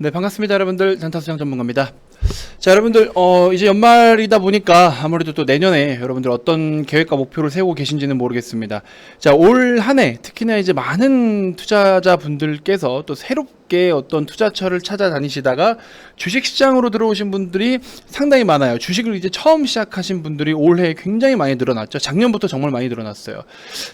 네, 반갑습니다. 여러분들. 단타수장 전문가입니다. 자, 여러분들, 이제 연말이다 보니까 아무래도 또 내년에 여러분들 어떤 계획과 목표를 세우고 계신지는 모르겠습니다. 자, 올 한 해, 특히나 이제 많은 투자자분들께서 또 새롭게 어떤 투자처를 찾아다니시다가 주식시장으로 들어오신 분들이 상당히 많아요. 주식을 이제 처음 시작하신 분들이 올해 굉장히 많이 늘어났죠. 작년부터 정말 많이 늘어났어요.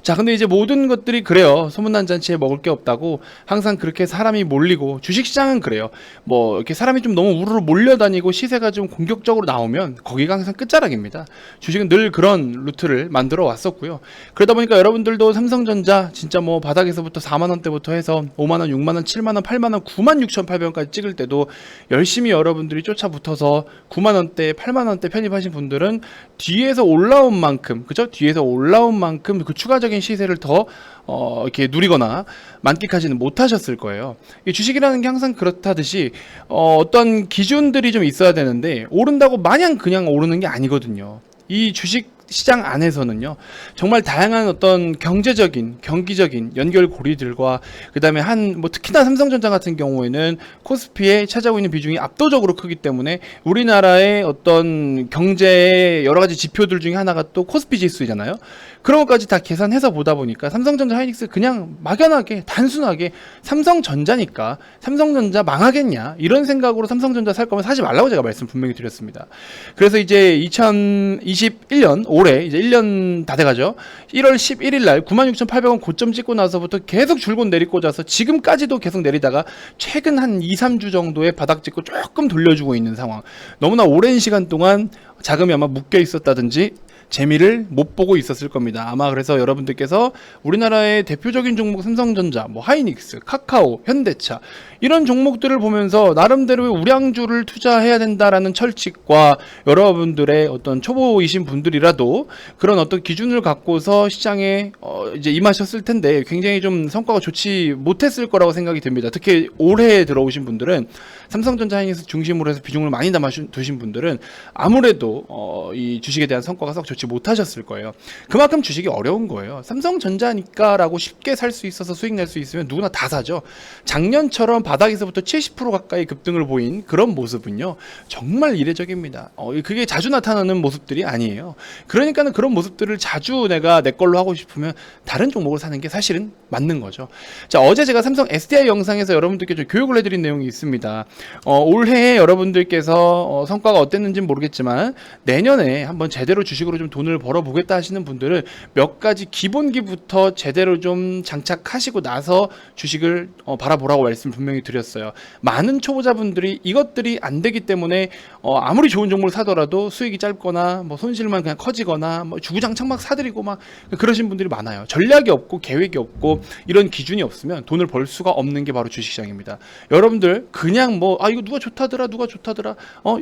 자, 근데 이제 모든 것들이 그래요. 소문난 잔치에 먹을 게 없다고 항상 그렇게 사람이 몰리고, 주식시장은 그래요. 뭐 이렇게 사람이 좀 너무 우르르 몰려다니고 시세가 좀 공격적으로 나오면 거기가 항상 끝자락입니다. 주식은 늘 그런 루트를 만들어 왔었고요. 그러다 보니까 여러분들도 삼성전자 진짜 뭐 바닥에서부터 4만원대부터 해서 5만원, 6만원, 7만원, 8만원, 96,800원까지 찍을 때도 열심히 여러분들이 쫓아붙어서 9만원대, 8만원대 편입하신 분들은 뒤에서 올라온 만큼, 그죠? 뒤에서 올라온 만큼 그 추가적인 시세를 더 이렇게 누리거나 만끽하지는 못하셨을 거예요. 이 주식이라는 게 항상 그렇다듯이 어떤 기준들이 좀 있어야 되는데, 오른다고 마냥 그냥 오르는 게 아니거든요. 이 주식 시장 안에서는요, 정말 다양한 어떤 경제적인, 경기적인 연결고리들과, 그 다음에 뭐 특히나 삼성전자 같은 경우에는 코스피에 차지하고 있는 비중이 압도적으로 크기 때문에 우리나라의 어떤 경제의 여러 가지 지표들 중에 하나가 또 코스피 지수잖아요. 그런 것까지 다 계산해서 보다 보니까 삼성전자, 하이닉스 그냥 막연하게 단순하게 삼성전자니까 삼성전자 망하겠냐 이런 생각으로 삼성전자 살 거면 사지 말라고 제가 말씀 분명히 드렸습니다. 그래서 이제 2021년 올해 이제 1년 다 돼가죠. 1월 11일 날 96,800원 고점 찍고 나서부터 계속 줄곧 내리꽂아서 지금까지도 계속 내리다가 최근 한 2, 3주 정도의 바닥 찍고 조금 돌려주고 있는 상황. 너무나 오랜 시간 동안 자금이 아마 묶여 있었다든지 재미를 못 보고 있었을 겁니다. 아마 그래서 여러분들께서 우리나라의 대표적인 종목 삼성전자, 뭐 하이닉스, 카카오, 현대차 이런 종목들을 보면서 나름대로의 우량주를 투자해야 된다라는 철칙과 여러분들의 어떤 초보이신 분들이라도 그런 어떤 기준을 갖고서 시장에 이제 임하셨을 텐데 굉장히 좀 성과가 좋지 못했을 거라고 생각이 됩니다. 특히 올해 들어오신 분들은 삼성전자, 하이닉스 중심으로 해서 비중을 많이 담아 두신 분들은 아무래도 이 주식에 대한 성과가 썩 좋지 못하셨을 거예요. 그만큼 주식이 어려운 거예요. 삼성전자니까 라고 쉽게 살 수 있어서 수익 낼 수 있으면 누구나 다 사죠. 작년처럼 바닥에서부터 70% 가까이 급등을 보인 그런 모습은요, 정말 이례적입니다. 그게 자주 나타나는 모습들이 아니에요. 그러니까는 그런 모습들을 자주 내가 내 걸로 하고 싶으면 다른 종목을 사는 게 사실은 맞는 거죠. 자, 어제 제가 삼성 SDI 영상에서 여러분들께 좀 교육을 해드린 내용이 있습니다. 올해 여러분들께서 성과가 어땠는지는 모르겠지만 내년에 한번 제대로 주식으로 좀 돈을 벌어보겠다 하시는 분들은 몇 가지 기본기부터 제대로 좀 장착하시고 나서 주식을 바라보라고 말씀 분명히 드렸어요. 많은 초보자분들이 이것들이 안 되기 때문에 아무리 좋은 종목을 사더라도 수익이 짧거나 뭐 손실만 그냥 커지거나 뭐 주구장창 막 사들이고 막 그러신 분들이 많아요. 전략이 없고 계획이 없고 이런 기준이 없으면 돈을 벌 수가 없는 게 바로 주식시장입니다. 여러분들 그냥 뭐 이거 누가 좋다더라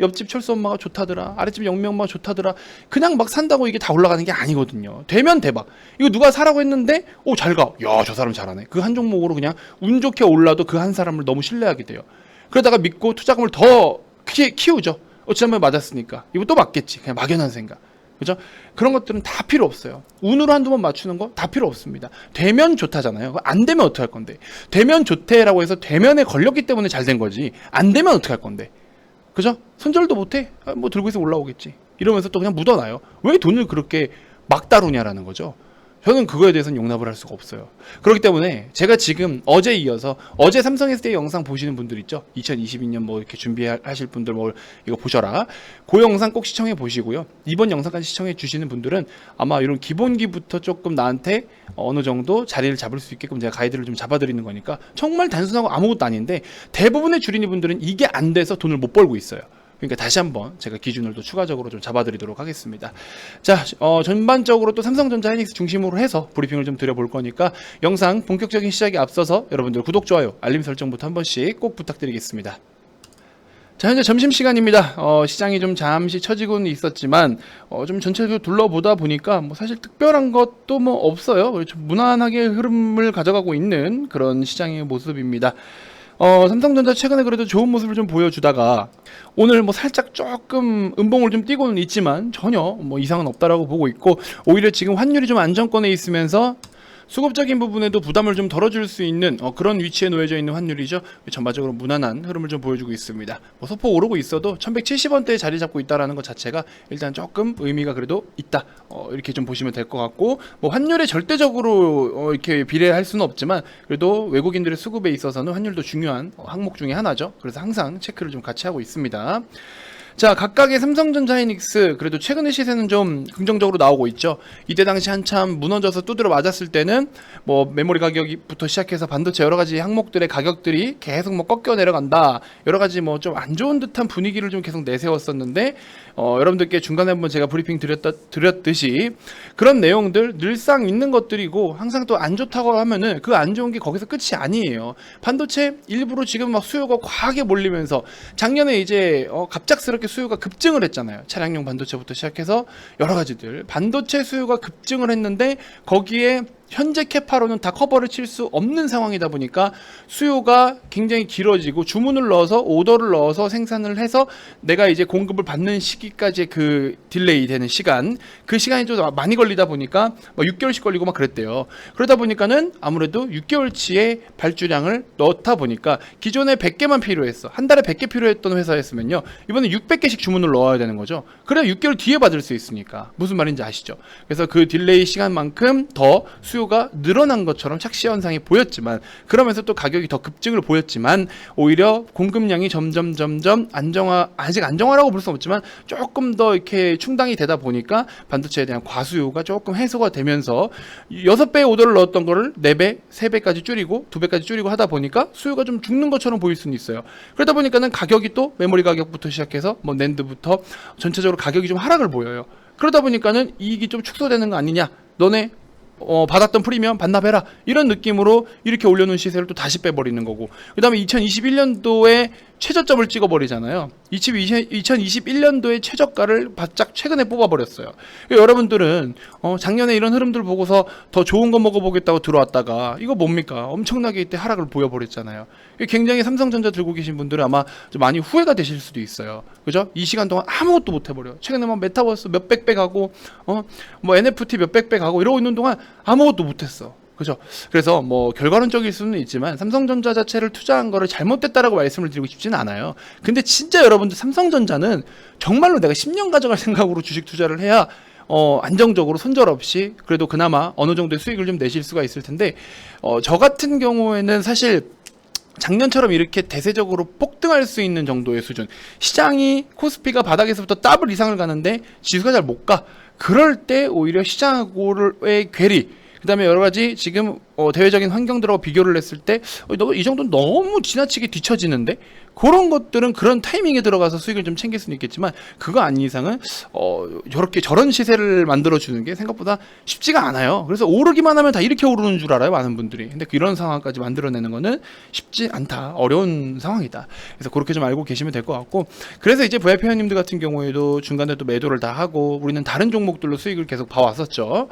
옆집 철수 엄마가 좋다더라, 아랫집 영미 엄마가 좋다더라, 그냥 막 산다고 이게 다 올라가는 게 아니거든요. 되면 대박. 이거 누가 사라고 했는데 잘 가. 야, 저 사람 잘하네. 그 한 종목으로 그냥 운 좋게 올라도 그 한 사람을 너무 신뢰하게 돼요. 그러다가 믿고 투자금을 더 키우죠. 지난번에 맞았으니까 이거 또 맞겠지. 그냥 막연한 생각. 그죠? 그런 것들은 다 필요 없어요. 운으로 한두 번 맞추는 거 다 필요 없습니다. 되면 좋다잖아요. 안 되면 어떡할 건데? 되면 좋대라고 해서 되면에 걸렸기 때문에 잘 된 거지. 안 되면 어떡할 건데? 그죠? 손절도 못해? 뭐 들고 있어 올라오겠지. 이러면서 또 그냥 묻어놔요. 왜 돈을 그렇게 막 다루냐라는 거죠. 저는 그거에 대해서는 용납을 할 수가 없어요. 그렇기 때문에 제가 지금 어제 이어서 어제 삼성 SDI 영상 보시는 분들 있죠? 2022년 뭐 이렇게 준비하실 분들 뭐 이거 보셔라. 그 영상 꼭 시청해 보시고요. 이번 영상까지 시청해 주시는 분들은 아마 이런 기본기부터 조금 나한테 어느 정도 자리를 잡을 수 있게끔 제가 가이드를 좀 잡아드리는 거니까 정말 단순하고 아무것도 아닌데 대부분의 주린이 분들은 이게 안 돼서 돈을 못 벌고 있어요. 그러니까 다시 한번 제가 기준을 또 추가적으로 좀 잡아드리도록 하겠습니다. 자, 전반적으로 또 삼성전자, 하이닉스 중심으로 해서 브리핑을 좀 드려볼 거니까 영상 본격적인 시작에 앞서서 여러분들 구독, 좋아요, 알림 설정부터 한 번씩 꼭 부탁드리겠습니다. 자, 현재 점심시간입니다. 시장이 좀 잠시 처지고는 있었지만 좀 전체적으로 둘러보다 보니까 뭐 사실 특별한 것도 뭐 없어요. 좀 무난하게 흐름을 가져가고 있는 그런 시장의 모습입니다. 삼성전자 최근에 그래도 좋은 모습을 좀 보여주다가 오늘 뭐 살짝 조금 음봉을 좀 띄고는 있지만 전혀 뭐 이상은 없다라고 보고 있고, 오히려 지금 환율이 좀 안정권에 있으면서 수급적인 부분에도 부담을 좀 덜어줄 수 있는 그런 위치에 놓여져 있는 환율이죠. 전반적으로 무난한 흐름을 좀 보여주고 있습니다. 뭐 소폭 오르고 있어도 1170원대에 자리 잡고 있다라는 것 자체가 일단 조금 의미가 그래도 있다, 이렇게 좀 보시면 될 것 같고, 뭐 환율에 절대적으로 이렇게 비례할 수는 없지만 그래도 외국인들의 수급에 있어서는 환율도 중요한 항목 중에 하나죠. 그래서 항상 체크를 좀 같이 하고 있습니다. 자, 각각의 삼성전자, 하이닉스 그래도 최근의 시세는 좀 긍정적으로 나오고 있죠. 이때 당시 한참 무너져서 두드려 맞았을 때는 뭐 메모리 가격부터 시작해서 반도체 여러 가지 항목들의 가격들이 계속 뭐 꺾여 내려간다, 여러 가지 뭐 좀 안 좋은 듯한 분위기를 좀 계속 내세웠었는데, 여러분들께 중간에 한번 제가 브리핑 드렸듯이 그런 내용들 늘상 있는 것들이고, 항상 또 안 좋다고 하면은 그 안 좋은 게 거기서 끝이 아니에요. 반도체 일부러 지금 막 수요가 과하게 몰리면서 작년에 이제 갑작스럽게 수요가 급증을 했잖아요. 차량용 반도체부터 시작해서 여러 가지들 반도체 수요가 급증을 했는데, 거기에 현재 캐파로는 다 커버를 칠 수 없는 상황이다 보니까 수요가 굉장히 길어지고, 주문을 넣어서 오더를 넣어서 생산을 해서 내가 이제 공급을 받는 시기까지 그 딜레이 되는 시간, 그 시간이 좀 많이 걸리다 보니까 뭐 6개월씩 걸리고 막 그랬대요. 그러다 보니까는 아무래도 6개월치의 발주량을 넣다 보니까 기존에 100개만 필요했어, 한 달에 100개 필요했던 회사였으면요, 이번에 600개씩 주문을 넣어야 되는 거죠. 그래야 6개월 뒤에 받을 수 있으니까. 무슨 말인지 아시죠? 그래서 그 딜레이 시간만큼 더 수요가 늘어난 것처럼 착시 현상이 보였지만, 그러면서 또 가격이 더 급증을 보였지만, 오히려 공급량이 점점 아직 안정화라고 볼 수는 없지만 조금 더 이렇게 충당이 되다 보니까 반도체에 대한 과수요가 조금 해소가 되면서 6배의 오더를 넣었던 거를 4배, 3배까지 줄이고 2배까지 줄이고 하다 보니까 수요가 좀 죽는 것처럼 보일 수는 있어요. 그러다 보니까는 가격이 또 메모리 가격부터 시작해서 뭐 낸드부터 전체적으로 가격이 좀 하락을 보여요. 그러다 보니까는 이익이 좀 축소되는 거 아니냐, 너네 받았던 프리미엄 반납해라, 이런 느낌으로 이렇게 올려놓은 시세를 또 다시 빼버리는 거고, 그 다음에 2021년도에 최저점을 찍어버리잖아요. 2021년도에 최저가를 바짝 최근에 뽑아버렸어요. 그러니까 여러분들은 작년에 이런 흐름들 보고서 더 좋은 거 먹어보겠다고 들어왔다가 이거 뭡니까? 엄청나게 이때 하락을 보여버렸잖아요. 굉장히 삼성전자 들고 계신 분들은 아마 좀 많이 후회가 되실 수도 있어요. 그죠? 이 시간 동안 아무것도 못 해버려요. 최근에 막 메타버스 몇백 배 가고 뭐 NFT 몇백 배 가고 이러고 있는 동안 아무것도 못했어. 그죠? 그래서 뭐 결과론적일 수는 있지만 삼성전자 자체를 투자한 거를 잘못됐다라고 말씀을 드리고 싶지는 않아요. 근데 진짜 여러분들 삼성전자는 정말로 내가 10년 가져갈 생각으로 주식 투자를 해야 안정적으로 손절없이 그래도 그나마 어느 정도의 수익을 좀 내실 수가 있을 텐데, 저 같은 경우에는 사실 작년처럼 이렇게 대세적으로 폭등할 수 있는 정도의 수준, 시장이 코스피가 바닥에서부터 더블 이상을 가는데 지수가 잘 못 가, 그럴 때 오히려 시장하고의 괴리, 그 다음에 여러 가지 지금 대외적인 환경들하고 비교를 했을 때 이 정도는 너무 지나치게 뒤처지는데, 그런 것들은 그런 타이밍에 들어가서 수익을 좀 챙길 수는 있겠지만, 그거 아닌 이상은 저런 시세를 만들어주는 게 생각보다 쉽지가 않아요. 그래서 오르기만 하면 다 이렇게 오르는 줄 알아요, 많은 분들이. 근데 이런 상황까지 만들어내는 거는 쉽지 않다, 어려운 상황이다. 그래서 그렇게 좀 알고 계시면 될 것 같고, 그래서 이제 VIP 회원님들 같은 경우에도 중간에 또 매도를 다 하고 우리는 다른 종목들로 수익을 계속 봐왔었죠.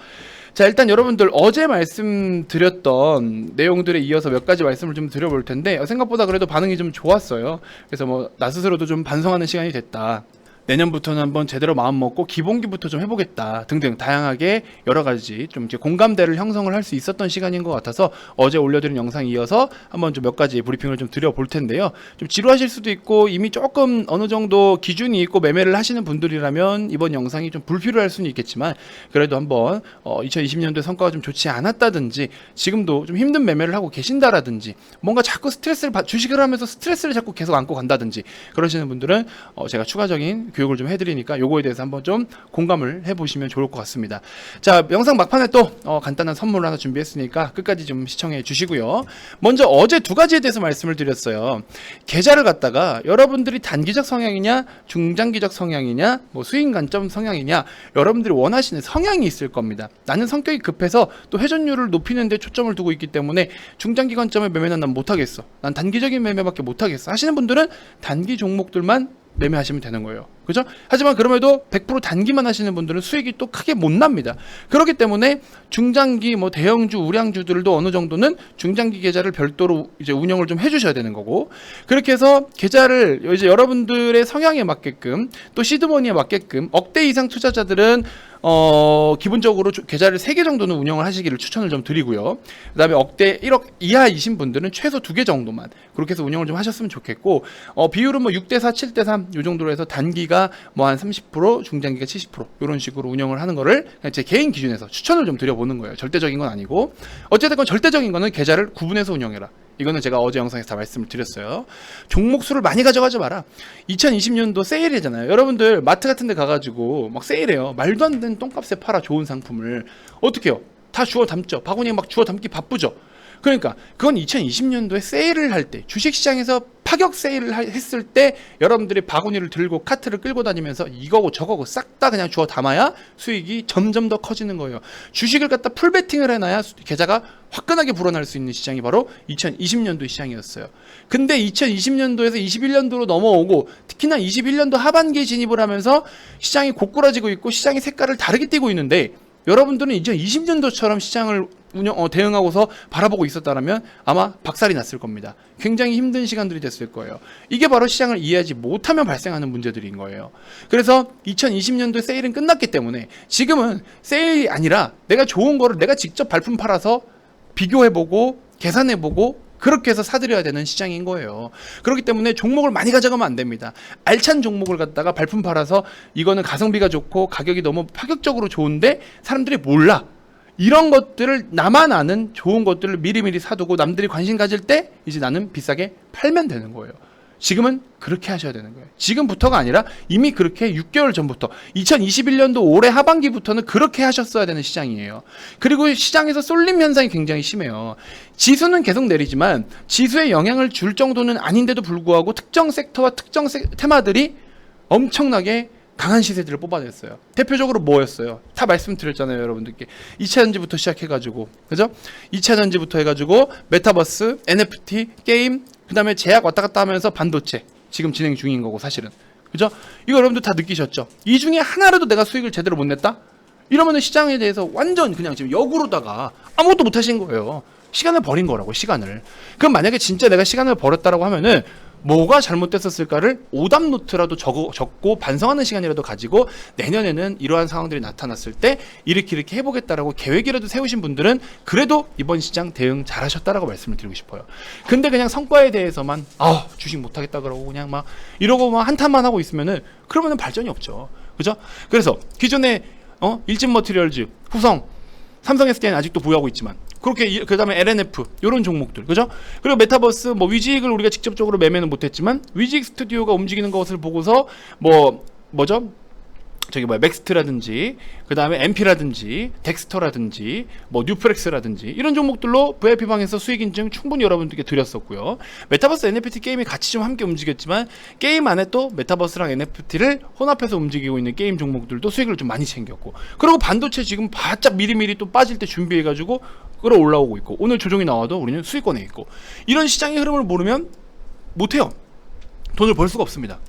자, 일단 여러분들 어제 말씀드렸던 내용들에 이어서 몇 가지 말씀을 좀 드려볼 텐데, 생각보다 그래도 반응이 좀 좋았어요. 그래서 뭐 나 스스로도 좀 반성하는 시간이 됐다, 내년부터는 한번 제대로 마음 먹고 기본기부터 좀 해보겠다 등등 다양하게 여러 가지 좀 이제 공감대를 형성을 할 수 있었던 시간인 것 같아서 어제 올려드린 영상 이어서 한번 좀 몇 가지 브리핑을 좀 드려볼 텐데요. 좀 지루하실 수도 있고 이미 조금 어느 정도 기준이 있고 매매를 하시는 분들이라면 이번 영상이 좀 불필요할 수는 있겠지만, 그래도 한번 2020년도에 성과가 좀 좋지 않았다든지 지금도 좀 힘든 매매를 하고 계신다라든지 뭔가 자꾸 주식을 하면서 스트레스를 자꾸 계속 안고 간다든지 그러시는 분들은 제가 추가적인 교육을 좀 해드리니까 요거에 대해서 한번 좀 공감을 해보시면 좋을 것 같습니다. 자, 영상 막판에 또 간단한 선물을 하나 준비했으니까 끝까지 좀 시청해 주시고요. 먼저 어제 두 가지에 대해서 말씀을 드렸어요. 계좌를 갖다가 여러분들이 단기적 성향이냐 중장기적 성향이냐 뭐 수익 관점 성향이냐, 여러분들이 원하시는 성향이 있을 겁니다. 나는 성격이 급해서 또 회전율을 높이는 데 초점을 두고 있기 때문에 중장기 관점의 매매는 난 못하겠어, 난 단기적인 매매밖에 못하겠어 하시는 분들은 단기 종목들만 매매하시면 되는 거예요. 그죠? 하지만 그럼에도 100% 단기만 하시는 분들은 수익이 또 크게 못 납니다. 그렇기 때문에 중장기 뭐 대형주, 우량주들도 어느 정도는 중장기 계좌를 별도로 이제 운영을 좀 해주셔야 되는 거고, 그렇게 해서 계좌를 이제 여러분들의 성향에 맞게끔 또 시드머니에 맞게끔 억대 이상 투자자들은 기본적으로 계좌를 3개 정도는 운영을 하시기를 추천을 좀 드리고요. 그 다음에 억대 1억 이하이신 분들은 최소 2개 정도만 그렇게 해서 운영을 좀 하셨으면 좋겠고, 비율은 뭐 6대4, 7대3 요 정도로 해서 단기가 뭐 한 30%, 중장기가 70% 이런 식으로 운영을 하는 거를 제 개인 기준에서 추천을 좀 드려보는 거예요. 절대적인 건 아니고. 어쨌든 절대적인 거는 계좌를 구분해서 운영해라. 이거는 제가 어제 영상에서 다 말씀을 드렸어요. 종목 수를 많이 가져가지 마라. 2020년도 세일이잖아요. 여러분들 마트 같은 데 가가지고 막 세일해요. 말도 안 되는 똥값에 팔아, 좋은 상품을. 어떻게 해요? 다 주워 담죠. 바구니에 막 주워 담기 바쁘죠. 그러니까 그건 2020년도에 세일을 할 때, 주식시장에서 파격 세일을 했을 때 여러분들이 바구니를 들고 카트를 끌고 다니면서 이거고 저거고 싹 다 그냥 주워 담아야 수익이 점점 더 커지는 거예요. 주식을 갖다 풀베팅을 해놔야 계좌가 화끈하게 불어날 수 있는 시장이 바로 2020년도 시장이었어요. 근데 2020년도에서 21년도로 넘어오고, 특히나 21년도 하반기에 진입을 하면서 시장이 고꾸라지고 있고 시장의 색깔을 다르게 띠고 있는데, 여러분들은 이제 20년도처럼 시장을 대응하고서 바라보고 있었다면 아마 박살이 났을 겁니다. 굉장히 힘든 시간들이 됐을 거예요. 이게 바로 시장을 이해하지 못하면 발생하는 문제들인 거예요. 그래서 2020년도 세일은 끝났기 때문에 지금은 세일이 아니라 내가 좋은 거를 내가 직접 발품 팔아서 비교해보고 계산해보고 그렇게 해서 사들여야 되는 시장인 거예요. 그렇기 때문에 종목을 많이 가져가면 안 됩니다. 알찬 종목을 갖다가 발품 팔아서 이거는 가성비가 좋고 가격이 너무 파격적으로 좋은데 사람들이 몰라. 이런 것들을 나만 아는 좋은 것들을 미리미리 사두고 남들이 관심 가질 때 이제 나는 비싸게 팔면 되는 거예요. 지금은 그렇게 하셔야 되는 거예요. 지금부터가 아니라 이미 그렇게 6개월 전부터 2021년도 올해 하반기부터는 그렇게 하셨어야 되는 시장이에요. 그리고 시장에서 쏠림 현상이 굉장히 심해요. 지수는 계속 내리지만 지수에 영향을 줄 정도는 아닌데도 불구하고 특정 섹터와 특정 테마들이 엄청나게 강한 시세들을 뽑아냈어요. 대표적으로 뭐였어요? 다 말씀드렸잖아요, 여러분들께. 2차전지부터 시작해가지고, 그죠? 2차전지부터 해가지고 메타버스, NFT, 게임, 그 다음에 제약 왔다 갔다 하면서 반도체 지금 진행 중인 거고, 사실은, 그죠? 이거 여러분들 다 느끼셨죠? 이 중에 하나라도 내가 수익을 제대로 못 냈다? 이러면은 시장에 대해서 완전 그냥 지금 역으로다가 아무것도 못 하신 거예요. 시간을 버린 거라고, 시간을. 그럼 만약에 진짜 내가 시간을 버렸다라고 하면은 뭐가 잘못됐었을까를 오답 노트라도 적고 반성하는 시간이라도 가지고 내년에는 이러한 상황들이 나타났을 때 이렇게 해보겠다라고 계획이라도 세우신 분들은 그래도 이번 시장 대응 잘하셨다라고 말씀을 드리고 싶어요. 근데 그냥 성과에 대해서만 주식 못하겠다 그러고 그냥 막 이러고 막 한탄만 하고 있으면은 그러면은 발전이 없죠. 그죠? 그래서 기존에 일진머티리얼즈, 후성, 삼성 SDI는 아직도 보유하고 있지만, 그렇게 그 다음에 LNF 이런 종목들, 그죠? 그리고 메타버스 뭐 위지익을 우리가 직접적으로 매매는 못했지만 위지익 스튜디오가 움직이는 것을 보고서 맥스트라든지 그 다음에 MP라든지 덱스터라든지 뭐 뉴프렉스라든지 이런 종목들로 VIP방에서 수익 인증 충분히 여러분들께 드렸었고요. 메타버스 NFT 게임이 같이 좀 함께 움직였지만 게임 안에 또 메타버스랑 NFT를 혼합해서 움직이고 있는 게임 종목들도 수익을 좀 많이 챙겼고, 그리고 반도체 지금 바짝 미리미리 또 빠질 때 준비해가지고 끌어올라오고 있고, 오늘 조정이 나와도 우리는 수익권에 있고, 이런 시장의 흐름을 모르면 못해요. 돈을 벌 수가 없습니다.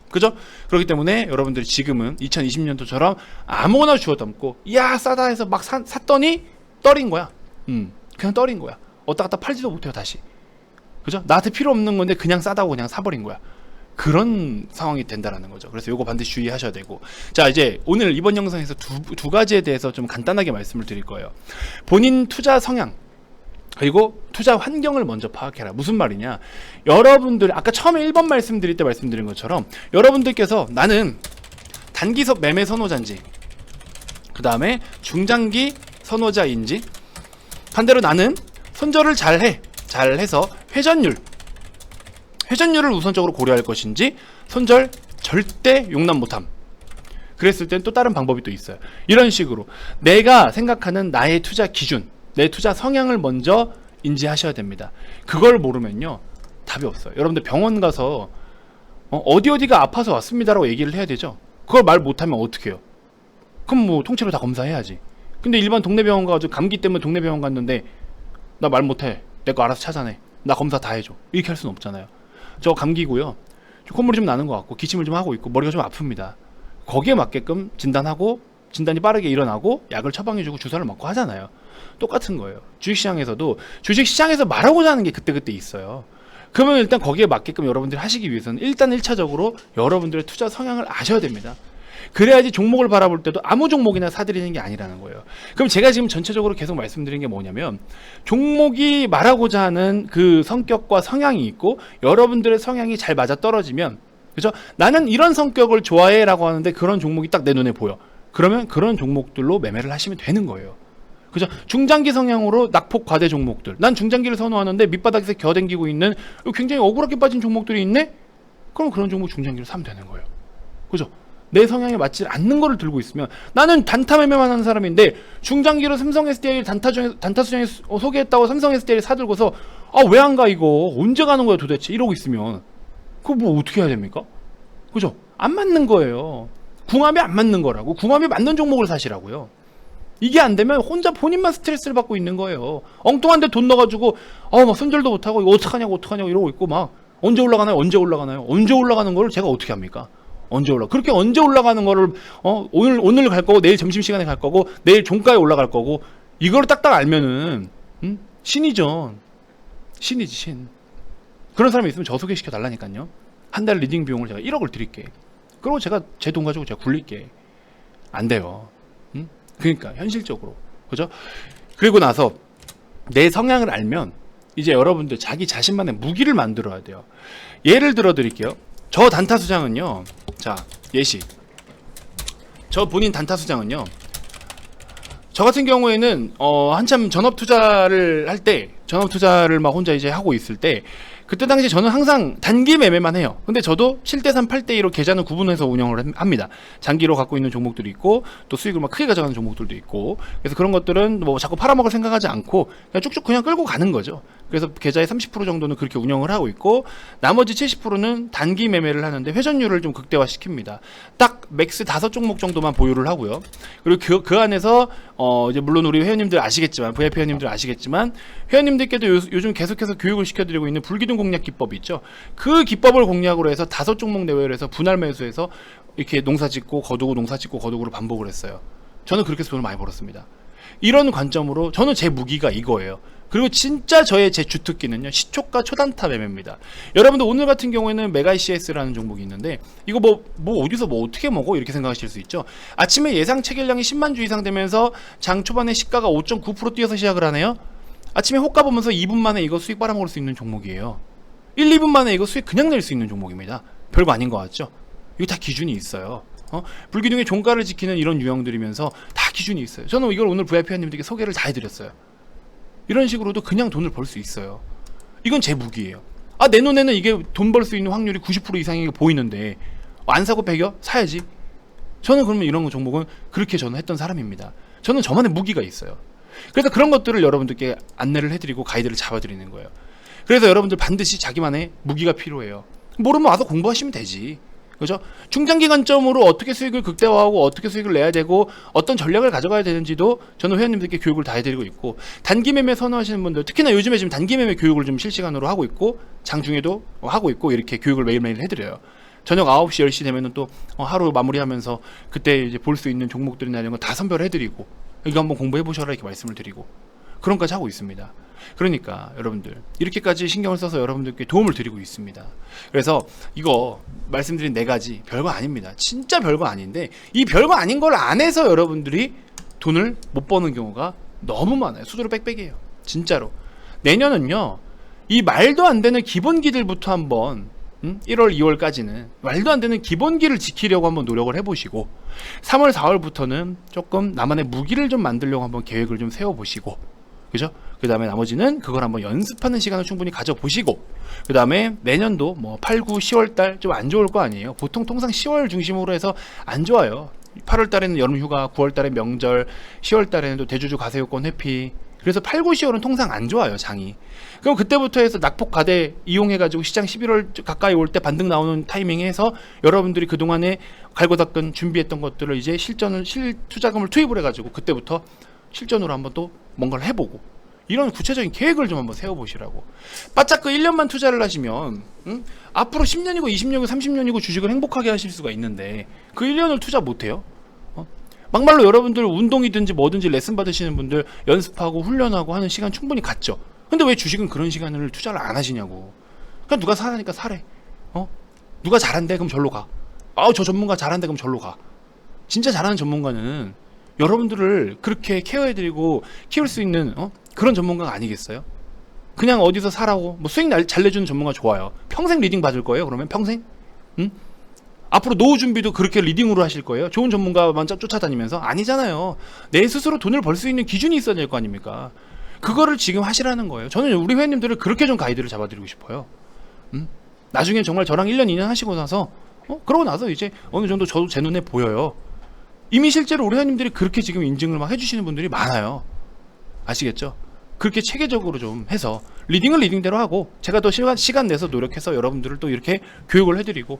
그죠? 그렇기 때문에 여러분들이 지금은 2020년도처럼 아무거나 주워 담고 야 싸다 해서 막 샀더니 떨인 거야. 그냥 떨인 거야. 왔다 갔다 팔지도 못해요 다시. 그죠? 나한테 필요 없는 건데 그냥 싸다고 그냥 사버린 거야. 그런 상황이 된다라는 거죠. 그래서 요거 반드시 주의하셔야 되고, 자 이제 오늘 이번 영상에서 두 가지에 대해서 좀 간단하게 말씀을 드릴 거예요. 본인 투자 성향 그리고 투자 환경을 먼저 파악해라. 무슨 말이냐, 여러분들 아까 처음에 1번 말씀드릴 때 말씀드린 것처럼 여러분들께서 나는 단기 매매 선호자인지 그 다음에 중장기 선호자인지, 반대로 나는 손절을 잘해서 회전율을 우선적으로 고려할 것인지, 손절 절대 용납 못함, 그랬을 땐 또 다른 방법이 또 있어요. 이런 식으로 내가 생각하는 나의 투자 기준, 내 투자 성향을 먼저 인지하셔야 됩니다. 그걸 모르면요 답이 없어요. 여러분들 병원 가서 어디가 아파서 왔습니다라고 얘기를 해야 되죠. 그걸 말 못하면 어떻게 해요? 그럼 뭐 통째로 다 검사해야지. 근데 일반 동네 병원 가가지고 감기 때문에 동네 병원 갔는데 나 말 못해, 내 거 알아서 찾아내, 나 검사 다 해줘, 이렇게 할 수는 없잖아요. 저 감기고요, 콧물이 좀 나는 것 같고 기침을 좀 하고 있고 머리가 좀 아픕니다. 거기에 맞게끔 진단하고 진단이 빠르게 일어나고 약을 처방해주고 주사를 맞고 하잖아요. 똑같은 거예요. 주식시장에서도 주식시장에서 말하고자 하는 게 그때그때 있어요. 그러면 일단 거기에 맞게끔 여러분들이 하시기 위해서는 일단 1차적으로 여러분들의 투자 성향을 아셔야 됩니다. 그래야지 종목을 바라볼 때도 아무 종목이나 사들이는 게 아니라는 거예요. 그럼 제가 지금 전체적으로 계속 말씀드린 게 뭐냐면 종목이 말하고자 하는 그 성격과 성향이 있고 여러분들의 성향이 잘 맞아 떨어지면 그죠? 나는 이런 성격을 좋아해 라고 하는데 그런 종목이 딱 내 눈에 보여. 그러면 그런 종목들로 매매를 하시면 되는 거예요. 그죠? 중장기 성향으로 낙폭 과대 종목들. 난 중장기를 선호하는데 밑바닥에서 겨댕기고 있는 굉장히 억울하게 빠진 종목들이 있네? 그럼 그런 종목 중장기로 사면 되는 거예요. 그죠? 내 성향에 맞지 않는 거를 들고 있으면 나는 단타 매매만 하는 사람인데 중장기로 삼성 SDI 단타 수장에 소개했다고 삼성 SDI 사들고서 왜 안 가 이거 언제 가는 거야 도대체 이러고 있으면 그거 뭐 어떻게 해야 됩니까? 그죠? 안 맞는 거예요. 궁합이 안 맞는 거라고. 궁합이 맞는 종목을 사시라고요. 이게 안 되면 혼자 본인만 스트레스를 받고 있는 거예요. 엉뚱한 데 돈 넣어가지고 막 손절도 못하고 이거 어떡하냐고 이러고 있고 막 언제 올라가나요? 언제 올라가는 거를 제가 어떻게 합니까? 그렇게 언제 올라가는 거를 오늘 갈 거고 내일 점심시간에 갈 거고 내일 종가에 올라갈 거고 이걸 딱딱 알면은 신이죠. 신이지 신. 그런 사람이 있으면 저 소개시켜 달라니까요. 한 달 리딩 비용을 제가 1억을 드릴게. 그리고 제가 제 돈 가지고 제가 굴릴게. 안 돼요. 그러니까 현실적으로 그죠? 그리고 나서 내 성향을 알면 이제 여러분들 자기 자신만의 무기를 만들어야 돼요. 예를 들어 드릴게요. 저 단타 수장은요. 자, 예시. 저 본인 단타 수장은요. 저 같은 경우에는 한참 전업 투자를 할 때 전업 투자를 막 혼자 이제 하고 있을 때 그때 당시 저는 항상 단기 매매만 해요. 근데 저도 7대3, 8대2로 계좌는 구분해서 운영을 합니다. 장기로 갖고 있는 종목들이 있고 또 수익을 막 크게 가져가는 종목들도 있고 그래서 그런 것들은 뭐 자꾸 팔아먹을 생각하지 않고 그냥 쭉쭉 그냥 끌고 가는 거죠. 그래서 계좌의 30% 정도는 그렇게 운영을 하고 있고 나머지 70%는 단기 매매를 하는데 회전율을 좀 극대화시킵니다. 딱 맥스 5종목 정도만 보유를 하고요. 그리고 그 안에서 이제 물론 우리 회원님들 아시겠지만 VIP 회원님들 아시겠지만 회원님들께도 요즘 계속해서 교육을 시켜드리고 있는 불기둥 공략 기법이 있죠. 그 기법을 공략으로 해서 5종목 내외로 해서 분할 매수해서 이렇게 농사 짓고 거두고를 반복을 했어요. 저는 그렇게 해서 돈을 많이 벌었습니다. 이런 관점으로 저는 제 무기가 이거예요. 그리고 진짜 제 주특기는요 시초가 초단타 매매입니다. 여러분들 오늘 같은 경우에는 메가CS라는 종목이 있는데 이거 뭐 어디서 뭐 어떻게 먹어 이렇게 생각하실 수 있죠. 아침에 예상 체결량이 10만 주 이상 되면서 장 초반에 시가가 5.9% 뛰어서 시작을 하네요. 아침에 호가 보면서 2분 만에 이거 수익 빨아먹을 수 있는 종목이에요. 1, 2분 만에 이거 수익 그냥 낼 수 있는 종목입니다. 별거 아닌 것 같죠? 이거 다 기준이 있어요. 불기둥의 종가를 지키는 이런 유형들이면서 다 기준이 있어요. 저는 이걸 오늘 VIP님들께 소개를 다 해드렸어요. 이런 식으로도 그냥 돈을 벌 수 있어요. 이건 제 무기예요. 내 눈에는 이게 돈 벌 수 있는 확률이 90% 이상이 보이는데 안 사고 배겨? 사야지. 저는 그러면 이런 종목은 그렇게 저는 했던 사람입니다. 저는 저만의 무기가 있어요. 그래서 그런 것들을 여러분들께 안내를 해드리고 가이드를 잡아드리는 거예요. 그래서 여러분들 반드시 자기만의 무기가 필요해요. 모르면 와서 공부하시면 되지. 그죠? 중장기 관점으로 어떻게 수익을 극대화하고 어떻게 수익을 내야 되고 어떤 전략을 가져가야 되는지도 저는 회원님들께 교육을 다 해드리고 있고 단기 매매 선호하시는 분들 특히나 요즘에 지금 단기 매매 교육을 좀 실시간으로 하고 있고 장중에도 하고 있고 이렇게 교육을 매일매일 해드려요. 저녁 9시 10시 되면은 또 하루 마무리하면서 그때 이제 볼 수 있는 종목들이나 이런 거 다 선별해드리고 이거 한번 공부해 보셔라 이렇게 말씀을 드리고 그런 까지 하고 있습니다. 그러니까 여러분들 이렇게까지 신경을 써서 여러분들께 도움을 드리고 있습니다. 그래서 이거 말씀드린 4가지 별거 아닙니다. 진짜 별거 아닌데 이 별거 아닌 걸 안 해서 여러분들이 돈을 못 버는 경우가 너무 많아요. 수두로 빽빽이에요. 진짜로. 내년은요 이 말도 안 되는 기본기들부터 한번 1월 2월까지는 말도 안 되는 기본기를 지키려고 한번 노력을 해보시고 3월 4월부터는 조금 나만의 무기를 좀 만들려고 한번 계획을 좀 세워보시고 그죠? 그 다음에 나머지는 그걸 한번 연습하는 시간을 충분히 가져보시고 그 다음에 내년도 뭐 8, 9, 10월 달 좀 안 좋을 거 아니에요. 보통 통상 10월 중심으로 해서 안 좋아요. 8월 달에는 여름휴가, 9월 달에 명절, 10월 달에는 또 대주주 가세요권 회피. 그래서 8, 9, 10월은 통상 안 좋아요, 장이. 그럼 그때부터 해서 낙폭 과대 이용해가지고 시장 11월 가까이 올 때 반등 나오는 타이밍에 해서 여러분들이 그동안에 갈고 닦은 준비했던 것들을 이제 실투자금을 투입을 해가지고 그때부터 실전으로 한번 또 뭔가를 해보고 이런 구체적인 계획을 좀 한번 세워보시라고. 바짝 그 1년만 투자를 하시면 앞으로 10년이고 20년이고 30년이고 주식을 행복하게 하실 수가 있는데 그 1년을 투자 못해요? 막말로 여러분들 운동이든지 뭐든지 레슨 받으시는 분들 연습하고 훈련하고 하는 시간 충분히 갖죠. 근데 왜 주식은 그런 시간을 투자를 안 하시냐고. 그냥 누가 사라니까 사래. 누가 잘한대 그럼 절로 가. 저 전문가 잘한대 그럼 절로 가. 진짜 잘하는 전문가는 여러분들을 그렇게 케어해드리고 키울 수 있는 그런 전문가가 아니겠어요? 그냥 어디서 사라고 뭐 수익 잘 내주는 전문가 좋아요. 평생 리딩 받을 거예요? 그러면 평생? 앞으로 노후 준비도 그렇게 리딩으로 하실 거예요? 좋은 전문가만 쫓아다니면서? 아니잖아요. 내 스스로 돈을 벌 수 있는 기준이 있어야 될 거 아닙니까? 그거를 지금 하시라는 거예요. 저는 우리 회원님들을 그렇게 좀 가이드를 잡아드리고 싶어요. 나중에 정말 저랑 1년 2년 하시고 나서 그러고 나서 이제 어느 정도 저도 제 눈에 보여요. 이미 실제로 우리 회원님들이 그렇게 지금 인증을 막 해주시는 분들이 많아요. 아시겠죠? 그렇게 체계적으로 좀 해서 리딩은 리딩대로 하고 제가 또 시간 내서 노력해서 여러분들을 또 이렇게 교육을 해드리고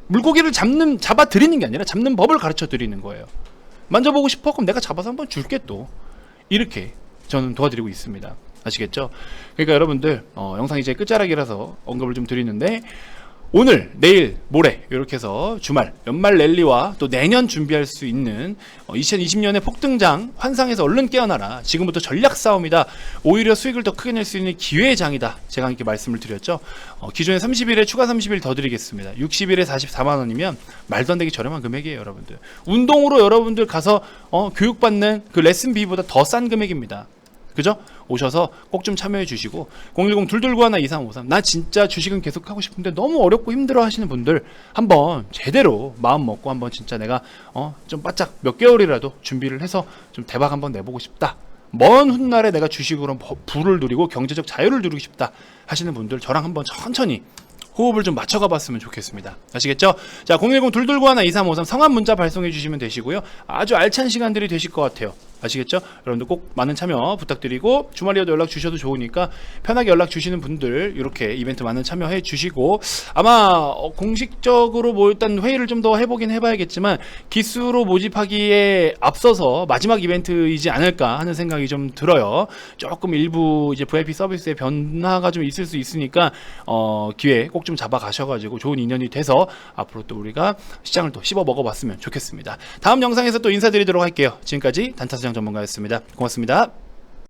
물고기를 잡아드리는 게 아니라 잡는 법을 가르쳐 드리는 거예요. 만져보고 싶어? 그럼 내가 잡아서 한번 줄게 또. 이렇게 저는 도와드리고 있습니다. 아시겠죠? 그러니까 여러분들 영상 이제 끝자락이라서 언급을 좀 드리는데 오늘, 내일, 모레 이렇게 해서 주말, 연말 랠리와 또 내년 준비할 수 있는 2020년의 폭등장 환상에서 얼른 깨어나라. 지금부터 전략 싸움이다. 오히려 수익을 더 크게 낼 수 있는 기회의 장이다. 제가 이렇게 말씀을 드렸죠. 기존에 30일에 추가 30일 더 드리겠습니다. 60일에 44만 원이면 말도 안 되게 저렴한 금액이에요, 여러분들. 운동으로 여러분들 가서 교육받는 그 레슨비보다 더 싼 금액입니다. 그죠? 오셔서 꼭 좀 참여해 주시고 010-229-2353 나 진짜 주식은 계속 하고 싶은데 너무 어렵고 힘들어 하시는 분들 한번 제대로 마음 먹고 한번 진짜 내가 좀 바짝 몇 개월이라도 준비를 해서 좀 대박 한번 내보고 싶다. 먼 훗날에 내가 주식으로 부를 누리고 경제적 자유를 누리고 싶다 하시는 분들 저랑 한번 천천히 호흡을 좀 맞춰가 봤으면 좋겠습니다. 아시겠죠? 자, 010-229-2353 성함 문자 발송해 주시면 되시고요. 아주 알찬 시간들이 되실 것 같아요. 아시겠죠? 여러분들 꼭 많은 참여 부탁드리고 주말이어도 연락 주셔도 좋으니까 편하게 연락 주시는 분들 이렇게 이벤트 많은 참여해 주시고 아마 공식적으로 뭐 일단 회의를 좀 더 해보긴 해봐야겠지만 기수로 모집하기에 앞서서 마지막 이벤트이지 않을까 하는 생각이 좀 들어요. 조금 일부 이제 VIP 서비스의 변화가 좀 있을 수 있으니까 기회 꼭 좀 잡아 가셔가지고 좋은 인연이 돼서 앞으로 또 우리가 시장을 또 씹어 먹어봤으면 좋겠습니다. 다음 영상에서 또 인사드리도록 할게요. 지금까지 단타시장 전문가였습니다. 고맙습니다.